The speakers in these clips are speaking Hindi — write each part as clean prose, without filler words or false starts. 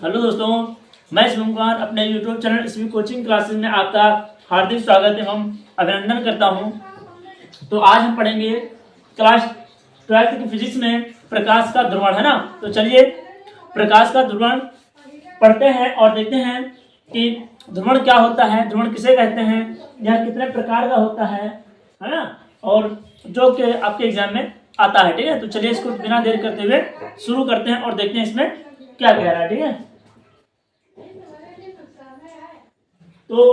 हेलो दोस्तों, मैं शिवम कुमार अपने YouTube चैनल इसवी कोचिंग क्लासेस में आपका हार्दिक स्वागत एवं अभिनंदन करता हूं। तो आज हम पढ़ेंगे क्लास 12th की फिजिक्स में प्रकाश का ध्रुवण, है ना। तो चलिए प्रकाश का ध्रुवण पढ़ते हैं और देखते हैं कि ध्रुवण क्या होता है, ध्रुवण किसे कहते हैं, यह कितने प्रकार का होता है ना, और जो कि आपके एग्जाम में आता है। ठीक है, तो चलिए इसको बिना देर करते हुए शुरू करते हैं और देखते हैं इसमें क्या कह रहा है। ठीक है, तो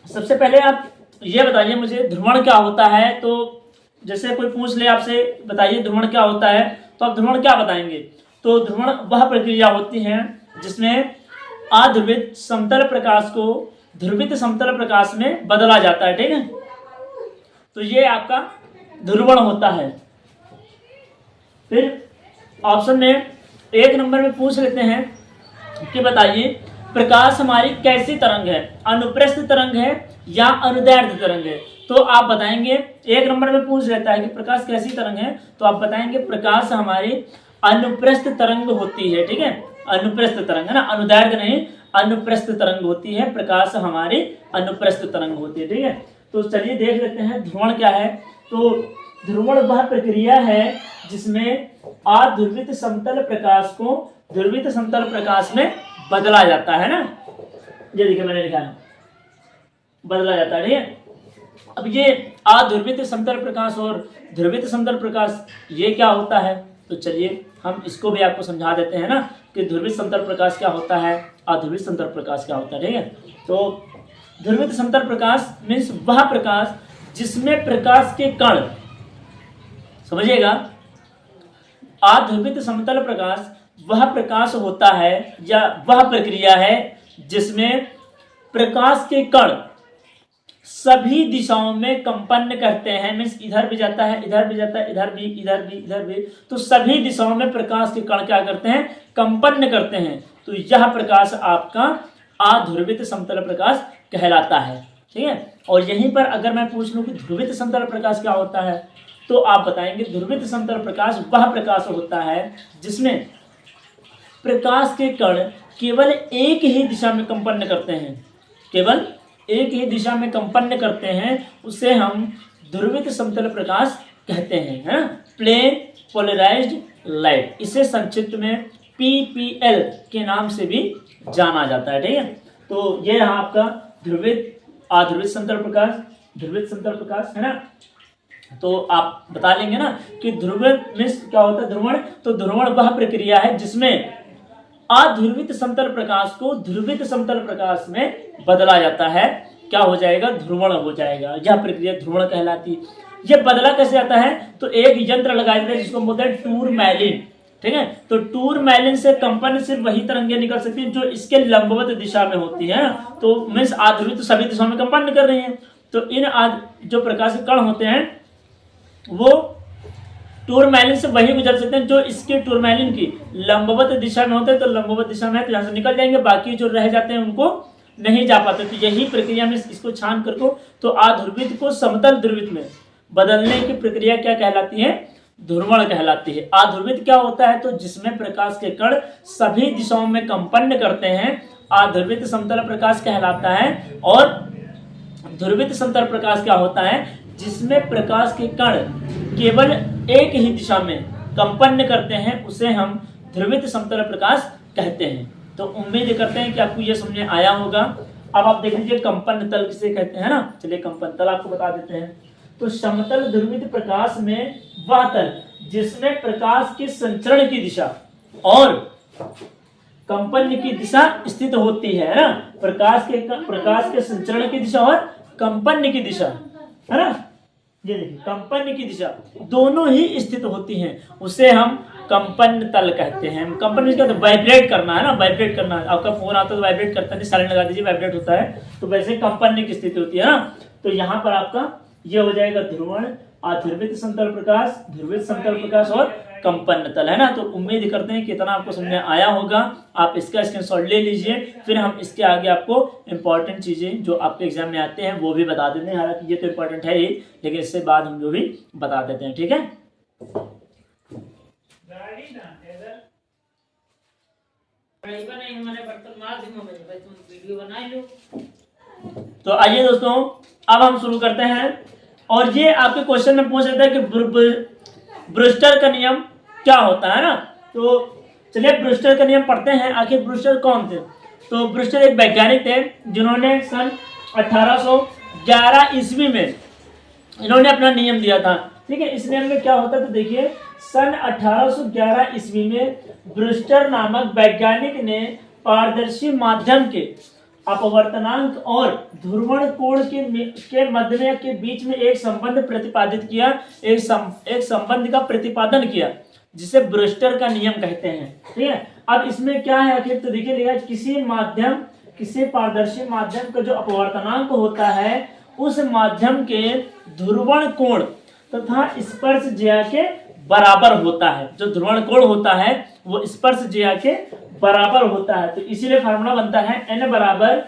सबसे पहले आप ये बताइए मुझे ध्रुवण क्या होता है। तो जैसे कोई पूछ ले आपसे बताइए ध्रुवण क्या होता है, तो आप ध्रुवण क्या बताएंगे। तो ध्रुवण वह प्रक्रिया होती है जिसमें अध्रुवित समतल प्रकाश को ध्रुवित समतल प्रकाश में बदला जाता है। ठीक है, तो ये आपका ध्रुवण होता है। फिर ऑप्शन में 1 नंबर में पूछ लेते हैं कि बताइए प्रकाश हमारी कैसी तरंग है, अनुप्रस्थ तरंग है या अनुदैर्ध्य तरंग है। तो आप बताएंगे 1 नंबर में पूछ लेता है कि प्रकाश कैसी तरंग है, तो आप बताएंगे प्रकाश हमारी अनुप्रस्थ तरंग होती है। ठीक है, अनुप्रस्थ तरंग है ना, अनुदैर्ध्य नहीं, अनुप्रस्थ तरंग होती है, प्रकाश हमारी अनुप्रस्थ तरंग होती है। ठीक है, तो चलिए देख लेते हैं ध्रुवण क्या है। तो ध्रुवण वह प्रक्रिया है जिसमें अध्रुवित समतल प्रकाश को ध्रुवित समतल प्रकाश में बदला जाता है ना। ये देखिए मैंने लिखा है बदला जाता है। ठीक है, अब ये अध्रुवित समतल प्रकाश और ध्रुवित समतल प्रकाश ये क्या होता है, तो चलिए हम इसको भी आपको समझा देते हैं ना कि ध्रुवित समतल प्रकाश क्या होता है, अध्रुवित समतल प्रकाश क्या होता है। ठीक है, तो ध्रुवित समतल प्रकाश मीन्स वह प्रकाश जिसमें प्रकाश के कण, समझिएगा, अध्रुवित समतल प्रकाश वह प्रकाश होता है या वह प्रक्रिया है जिसमें प्रकाश के कण सभी दिशाओं में कंपन करते हैं। मीन्स इधर भी जाता है, इधर भी जाता है, इधर भी, इधर भी, इधर भी, तो सभी दिशाओं में प्रकाश के कण क्या करते हैं, कंपन करते हैं। तो यह प्रकाश आपका अध्रुवित समतल प्रकाश कहलाता है। ठीक है, और यहीं पर अगर मैं पूछ लूं कि ध्रुवित समतल प्रकाश क्या होता है, तो आप बताएंगे ध्रुवित समतल प्रकाश वह प्रकाश होता है जिसमें प्रकाश के कण केवल एक ही दिशा में कंपन करते हैं, केवल एक ही दिशा में कंपन करते हैं, उसे हम ध्रुवित समतल प्रकाश कहते हैं, है ना, प्लेन पोलराइज्ड लाइट। इसे संक्षिप्त में PPL के नाम से भी जाना जाता है। ठीक है, तो ये रहा आपका ध्रुवित अध्रुवित समतल प्रकाश, ध्रुवित समतल प्रकाश, है ना। तो आप बता लेंगे ना कि ध्रुवित मीन्स क्या होता है ध्रुवण। तो ध्रुवण वह प्रक्रिया है जिसमें अध्रुवित समतल प्रकाश को ध्रुवित समतल प्रकाश में बदला जाता है। क्या हो जाएगा, ध्रुवण हो जाएगा। यह प्रक्रिया ध्रुवण कहलाती है। यह बदला कैसे आता है, तो एक यंत्र लगाया जाता है जिसको बोलते हैं टूरमैलिन। ठीक है, तो टूरमैलिन से कंपन सिर्फ वही तरंगें निकल सकती हैं जो इसके लंबवत दिशा में होती है। तो मीन्स अध्रुवित तो सभी दिशाओं में कंपन कर रही है। तो इन जो प्रकाश के कण होते हैं वो टूरमैलिन से वही गुजर सकते हैं जो इसके टूरमैलिन की लंबवत दिशा में होते हैं। तो लंबवत दिशा में है तो यहाँ से निकल जाएंगे, बाकी जो रह जाते हैं उनको नहीं जा पाते। तो यही प्रक्रिया में इसको छान कर को तो अध्रुवित को समतल ध्रुवित में बदलने की प्रक्रिया क्या कहलाती है, ध्रुवण कहलाती है। अध्रुवित क्या होता है, तो जिसमें प्रकाश के कण सभी दिशाओं में कंपन करते हैं, अध्रुवित समतल प्रकाश कहलाता है। और ध्रुवित समतल प्रकाश क्या होता है, जिसमें प्रकाश के कण केवल एक ही दिशा में कंपन करते हैं, उसे हम ध्रुवित समतल प्रकाश कहते हैं। तो उम्मीद करते हैं कि आपको यह समझ में आया होगा। अब आप देख लीजिए कंपन तल किसे कहते हैं ना। चलिए कंपन तल आपको बता देते हैं। तो समतल ध्रुवित प्रकाश में वह तल जिसमें प्रकाश के संचरण की दिशा और कंपन की दिशा स्थित होती है ना। प्रकाश के संचरण की दिशा और कंपन की दिशा, है ना, ये देखिए कंपन की दिशा दोनों ही स्थित होती हैं, उसे हम कंपन तल कहते हैं। कंपन क्या, वाइब्रेट करना है ना, वाइब्रेट करना है। आपका फोन आता है तो वाइब्रेट करता है, साइलेंट लगा दीजिए, वाइब्रेट होता है। तो वैसे कंपन की स्थिति होती है ना। तो यहाँ पर आपका ये हो जाएगा ध्रुवण, अध्रुवित समतल प्रकाश, ध्रुवित समतल प्रकाश और कंपन तल, है ना। तो उम्मीद करते हैं कि इतना आपको समझ में आया होगा। आप इसका स्क्रीनशॉट ले लीजिए, फिर हम इसके आगे आपको इंपॉर्टेंट चीजें जो आपके एग्जाम में आते हैं वो भी बता देते हैं। हालांकि ये तो इंपॉर्टेंट है ही, लेकिन इससे बाद हम जो भी बता देते हैं। ठीक है, तो आइए दोस्तों, अब हम शुरू करते हैं। और ये आपके क्वेश्चन में पूछ रहे थे कि ब्रूस्टर का नियम क्या होता है ना। तो चलिए ब्रूस्टर का नियम पढ़ते हैं। आखिर ब्रूस्टर कौन थे? तो ब्रूस्टर एक वैज्ञानिक थे जिन्होंने सन 1811 ईस्वी में इन्होंने अपना नियम दिया था। ठीक है, इस नियम में क्या होता है तो देखिए, सन 1811 ईस्वी में ब्रूस्टर नामक वैज्ञानिक ने पारदर्शी माध्यम के अपवर्तनांक और ध्रुवण कोण के मध्य के बीच में एक संबंध प्रतिपादित किया, एक संबंध का प्रतिपादन किया, जिसे ब्रूस्टर का नियम कहते हैं। ठीक है, अब इसमें क्या है आखिर तो देखिए, लिखा किसी पारदर्शी माध्यम का जो अपवर्तनांक होता है उस माध्यम के ध्रुवण कोण तथा स्पर्श ज्या के बराबर होता है। जो ध्रुवण कोण होता है वो स्पर्श ज्या के बराबर होता है। तो इसीलिए फार्मूला बनता है n बराबर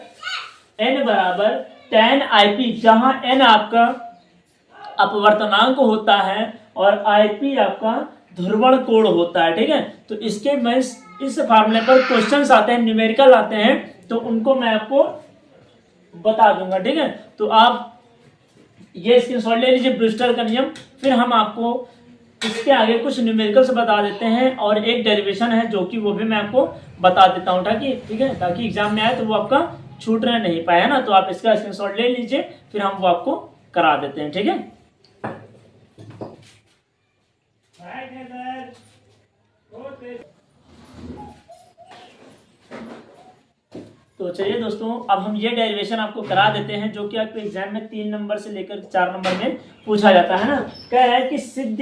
tan IP, जहां n आपका अपवर्तनांक होता है और IP आपका ध्रुवण कोण होता है। ठीक है, तो इसके मैं इस फार्मूले पर क्वेश्चंस आते हैं, न्यूमेरिकल आते हैं, तो उनको मैं आपको बता दूंगा। ठीक है, तो आप ये स्क्रीनशॉट ले लीजिए ब्रूस्टर का नियम। फिर हम आपको इसके आगे कुछ न्यूमेरिकल से बता देते हैं और एक डेरिवेशन है जो कि वो भी मैं आपको बता देता हूँ, ठीक है, ताकि एग्जाम में आए तो वो आपका छूटने नहीं पाए ना। तो आप इसका स्क्रीनशॉट ले लीजिए, फिर हम वो आपको करा देते हैं। ठीक है, तो चलिए दोस्तों, अब हम ये डेरिवेशन आपको करा देते हैं जो कि आपके एग्जाम में 3 नंबर से लेकर 4 नंबर में पूछा जाता है ना। कह रहा है कि सिद्ध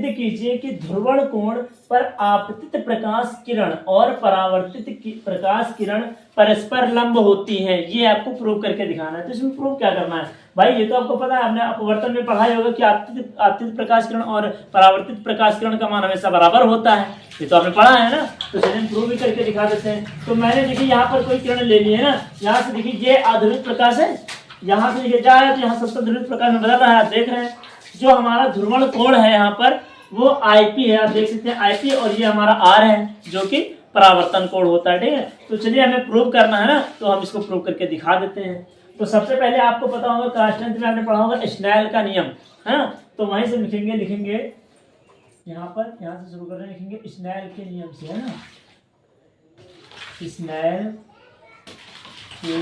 कीजिए कि ध्रुवण कोण पर आपतित प्रकाश किरण और परावर्तित प्रकाश किरण परस्पर लंब होती हैं। ये आपको प्रूव करके दिखाना है। तो इसमें प्रूव क्या करना है भाई, ये तो आपको पता है, आपने अपवर्तन में पढ़ा होगा कि आपतित प्रकाश किरण और परावर्तित प्रकाश किरण का मान हमेशा बराबर होता है। ये तो आपने पढ़ा है ना, तो चलिए प्रूव भी करके दिखा देते हैं। तो मैंने देखिए यहाँ पर कोई किरण ले ली है ना, यहाँ से देखिए ये आध्रुवित प्रकाश है, यहाँ से देखिए जाए तो यहाँ सबसे ध्रुवित प्रकाश में बदल रहा है। आप देख रहे हैं जो हमारा ध्रुवण कोण है यहाँ पर वो IP है, आप देख सकते हैं IP, और ये हमारा R है जो कि परावर्तन कोण होता है। ठीक है, तो चलिए हमें प्रूव करना है ना, तो हम इसको प्रूव करके दिखा देते हैं। तो सबसे पहले आपको पता होगा क्लास 10th में आपने पढ़ा होगा स्नेल का नियम, है ना। तो वहीं से लिखेंगे यहाँ पर, यहाँ से शुरू कर रहे हैं, लिखेंगे स्नेल के नियम से, है ना, स्नेल के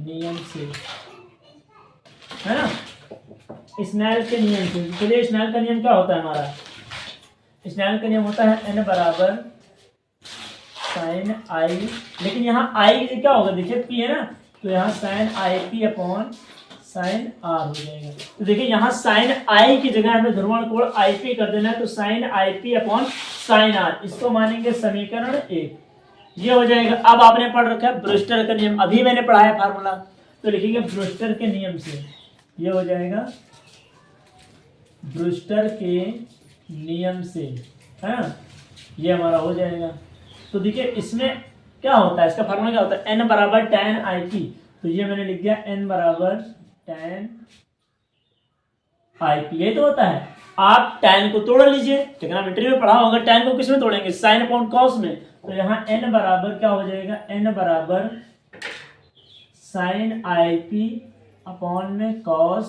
नियम से, है ना, स्नेल के नियम से। चलिए स्नेल का नियम क्या होता है हमारा? स्नेल का नियम होता है n बराबर साइन आई, लेकिन यहाँ आई क्या होगा देखिए P है ना, तो यहाँ sine IP upon sine R हो जाएगा। तो देखिए यहाँ साइन I की जगह हमें ध्रुवण कोण IP कर देना है, तो sine IP upon sine R, इसको मानेंगे समीकरण 1, ये हो जाएगा। अब आपने पढ़ रखा है ब्रूस्टर का नियम, अभी मैंने पढ़ा है फार्मूला, तो लिखेंगे ब्रूस्टर के नियम से, ये हो जाएगा ब्रूस्टर के नियम से, है ना, ये हमारा हो जाएगा। तो देखिए इसमें क्या होता है, इसका फार्मूला क्या होता है, n बराबर tan IP, तो ये मैंने लिख दिया n बराबर tan IP, ये तो होता है। आप tan को तोड़ लीजिए, ट्रिग्नोमेट्री में पढ़ा होगा, tan को किस में तोड़ेंगे, साइन अपॉन कॉस में। तो यहाँ n बराबर क्या हो जाएगा, n बराबर साइन IP अपॉन में कॉस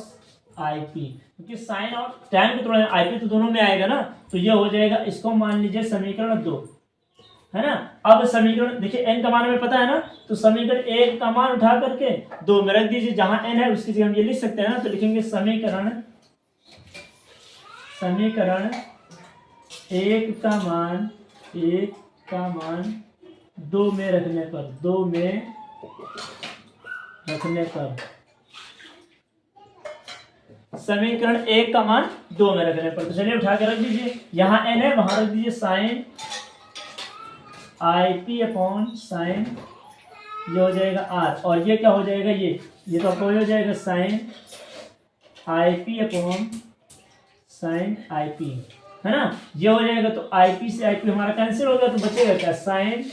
IP, क्योंकि साइन और tan को तोड़ेंगे, IP तो दोनों में आएगा ना, तो ये हो जाएगा। इसको मान लीजिए समीकरण 2, है ना। अब समीकरण देखिए n का मान हमें पता है ना, तो समीकरण 1 का मान उठा करके 2 में रख दीजिए, जहां n है उसकी जगह हम ये लिख सकते हैं ना, तो लिखेंगे समीकरण 1 का मान 2 में रखने पर समीकरण 1 का मान 2 में रखने पर, तो चलिए उठा के रख दीजिए, यहाँ n है वहां रख दीजिए साइन IP अपॉन साइन, ये हो जाएगा R, और ये क्या हो जाएगा, ये तो आपको हो जाएगा sine IP upon sine IP, है ना, ये हो जाएगा। तो IP से IP हमारा कैंसिल हो गया, तो बचेगा क्या, साइन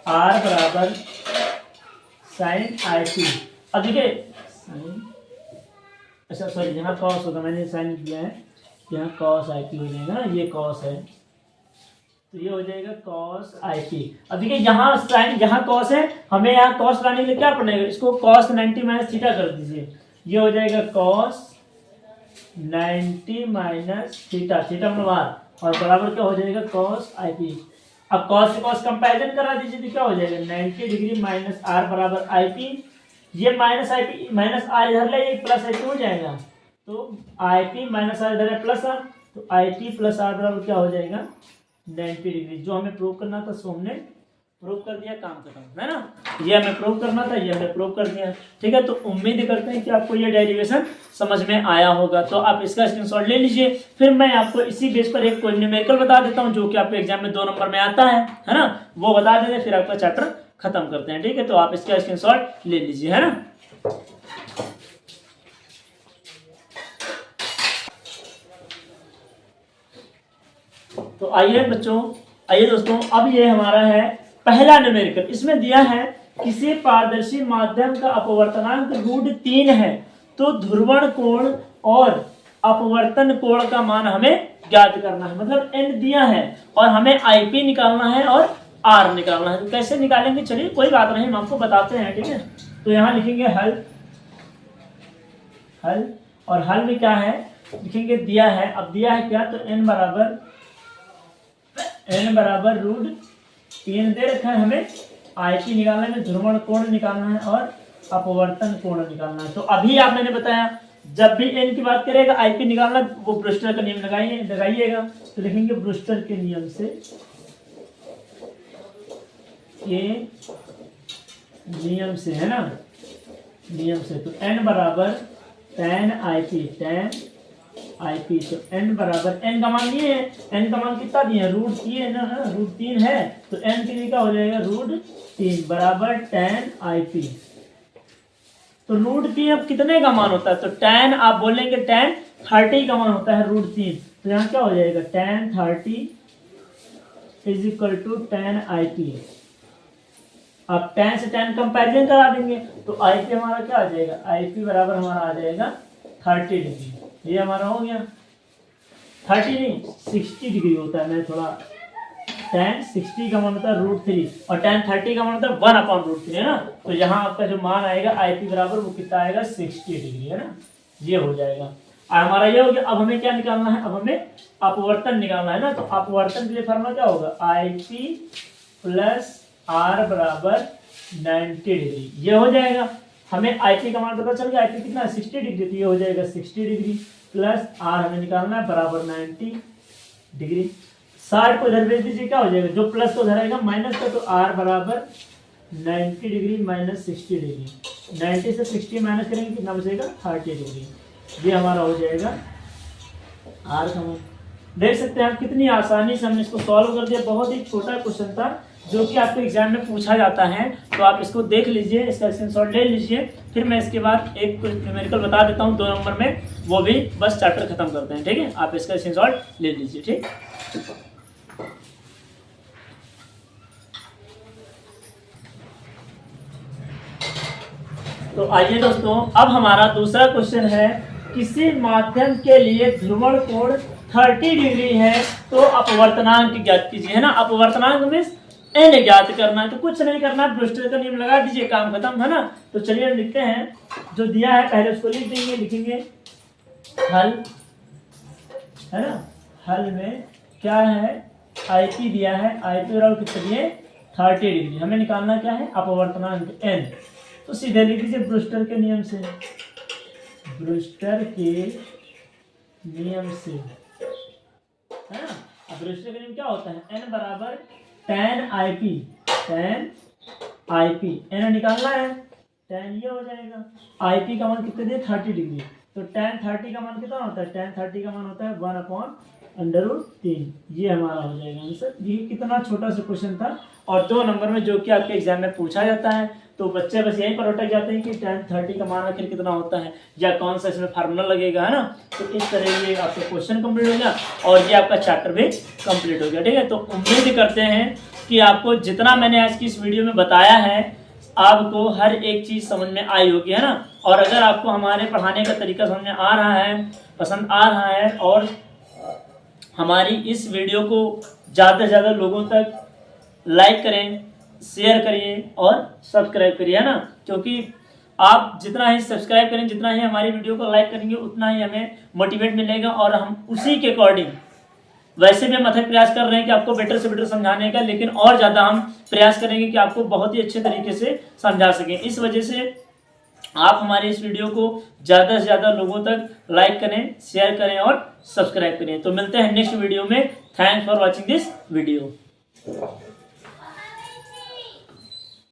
R बराबर साइन IP। अब देखिए साइन, अच्छा सॉरी, यहाँ कॉस होगा, मैंने साइन किया है, यहाँ कॉस IP हो जाएगा ना, ये कॉस है, तो ये हो जाएगा cos IP। अब देखिए यहाँ साइन, यहाँ cos है, हमें यहाँ cos लाने के लिए क्या पड़ेगा, इसको cos 90 माइनस थीटा कर दीजिए, ये हो जाएगा cos 90 माइनस थीटा, थीटा बार, और बराबर क्या हो जाएगा cos IP। अब cos से cos कंपैरिजन करा दीजिए तो क्या हो जाएगा 90 डिग्री माइनस R बराबर IP। ये माइनस IP माइनस R इधर ले, ये प्लस IP हो जाएगा, तो IP माइनस R इधर है प्लस R, तो IP प्लस R बराबर क्या हो जाएगा 90 डिग्री। जो हमें प्रूव करना था सो हमने प्रूव कर दिया, काम खत्म, है ना। ये हमें प्रूव करना था, ये हमने प्रूव कर दिया, ठीक है। तो उम्मीद करते हैं कि आपको ये डेरिवेशन समझ में आया होगा। तो आप इसका स्क्रीनशॉट ले लीजिए, फिर मैं आपको इसी बेस पर एक कोई न्यूमेरिकल बता देता हूँ जो कि आपके एग्जाम में 2 नंबर में आता है ना, वो बता देते हैं, फिर आपका चैप्टर खत्म करते हैं, ठीक है। तो आप इसका स्क्रीनशॉट ले लीजिए, है ना। तो आइए बच्चों, आइए दोस्तों, अब ये हमारा है पहला न्यूमेरिकल। इसमें दिया है किसी पारदर्शी माध्यम का अपवर्तनांक √3 है तो ध्रुवण कोण और अपवर्तन कोण का मान हमें ज्ञात करना है। मतलब n दिया है और हमें IP निकालना है और R निकालना है। तो कैसे निकालेंगे, चलिए कोई बात नहीं, हम आपको बताते हैं, ठीक है। तो यहाँ लिखेंगे हल, हल, और हल में क्या है लिखेंगे, दिया है, अब दिया है क्या, तो n बराबर √3 दे रखा है, हमें IP निकालना है, ध्रुवण कोण निकालना है और अपवर्तन कोण निकालना है। तो अभी आप मैंने बताया जब भी n की बात करेगा IP निकालना, वो ब्रूस्टर का नियम लगाइएगा। तो लिखेंगे ब्रूस्टर के नियम से, नियम से, है ना, नियम से। तो n बराबर tan IP, तो n बराबर, n का मान दिए है, n का मान कितना दिए हैं, √3 है, तो n के लिए क्या हो जाएगा √3 बराबर tan IP। तो √3 अब कितने का मान होता है, तो tan आप बोलेंगे tan 30 का मान होता है √3, तो यहाँ क्या हो जाएगा tan 30 = tan IP। अब tan से tan कंपैरिजन करा देंगे तो IP हमारा क्या आ जाएगा, IP बराबर हमारा आ जाएगा 30 डिग्री। ये हमारा हो गया, 30 नहीं 60 डिग्री होता है, मैं थोड़ा, tan 60 का मान होता है √3 और tan 30 का मान होता है 1/√3, है ना। तो यहाँ आपका जो मान आएगा IP बराबर वो कितना आएगा 60 डिग्री, है ना, ये हो जाएगा। और हमारा ये हो गया। अब हमें क्या निकालना है, अब हमें अपवर्तन निकालना है ना। तो अपवर्तन के लिए फॉर्मूला क्या होगा, IP प्लस R बराबर 90 डिग्री, ये हो जाएगा। हमें IP का मान पता चल गया, IP कितना है 60 डिग्री, तो ये हो जाएगा 60 डिग्री प्लस R हमें निकालना है बराबर 90 डिग्री। 60 को इधर भेज दीजिए, क्या हो जाएगा, जो प्लस को धरेगा माइनस का, तो R बराबर 90 डिग्री माइनस 60 डिग्री, 90 से 60 माइनस करेंगे कितना बचेगा 30 डिग्री, ये हमारा हो जाएगा R का मान। देख सकते हैं आप कितनी आसानी से हमने इसको सॉल्व कर दिया। बहुत ही छोटा क्वेश्चन था जो कि आपके एग्जाम में पूछा जाता है, तो आप इसको देख लीजिए, इसका स्क्रीनशॉट ले लीजिए। फिर मैं इसके बाद एक न्यूमेरिकल बता देता हूँ 2 नंबर में, वो भी बस चैप्टर खत्म करते हैं, ठीक है। आप इसका स्क्रीनशॉट ले लीजिए, ठीक। तो आइए दोस्तों, अब हमारा दूसरा क्वेश्चन है, किसी माध्यम के लिए ध्रुवण कोण 30 डिग्री है तो अपवर्तनांक ज्ञात कीजिए, है ना। अपवर्तनांक में n ज्ञात करना है, तो कुछ नहीं करना, ब्रूस्टर का नियम लगा दीजिए, काम खत्म, है ना। तो चलिए हम लिखते हैं, जो दिया है पहले उसको लिख देंगे, लिखेंगे हल, है ना। हल में क्या है, IP दिया है, IP बराबर कितना दिए 30 डिग्री, हमें निकालना क्या है अपवर्तनांक n। तो सीधे लिख दीजिए ब्रूस्टर के नियम से, ब्रूस्टर के नियम से, है ना। अब ब्रूस्टर का नियम क्या होता है, n बराबर tan IP, n निकालना है, tan ये हो जाएगा, IP का मान कितने दिए 30 डिग्री, तो tan 30 का मान कितना होता है, tan 30 का मान होता है 1/√3, ये हमारा हो जाएगा आंसर। ये कितना छोटा सा क्वेश्चन था और 2 नंबर में जो कि आपके एग्जाम में पूछा जाता है, तो बच्चे बस यहीं पर अटक जाते हैं कि tan 30 का मान आखिर कितना होता है या कौन सा इसमें फार्मूला लगेगा, है ना। तो इस तरह ये आपका क्वेश्चन कंप्लीट हो गया और ये आपका चैप्टर भी कंप्लीट हो गया, ठीक है। तो उम्मीद करते हैं कि आपको जितना मैंने आज की इस वीडियो में बताया है, आपको हर एक चीज़ समझ में आई होगी, है ना। और अगर आपको हमारे पढ़ाने का तरीका समझ में आ रहा है, पसंद आ रहा है और हमारी इस वीडियो को ज़्यादा से ज़्यादा लोगों तक लाइक करें, शेयर करिए और सब्सक्राइब करिए, है ना। क्योंकि आप जितना ही सब्सक्राइब करें, जितना ही हमारी वीडियो को लाइक करेंगे, उतना ही हमें मोटिवेट मिलेगा और हम उसी के अकॉर्डिंग, वैसे भी हम अथक प्रयास कर रहे हैं कि आपको बेटर से बेटर समझाने का, लेकिन और ज़्यादा हम प्रयास करेंगे कि आपको बहुत ही अच्छे तरीके से समझा सकें। इस वजह से आप हमारे इस वीडियो को ज़्यादा से ज़्यादा लोगों तक लाइक करें, शेयर करें और सब्सक्राइब करें। तो मिलते हैं नेक्स्ट वीडियो में। Thanks for watching this video.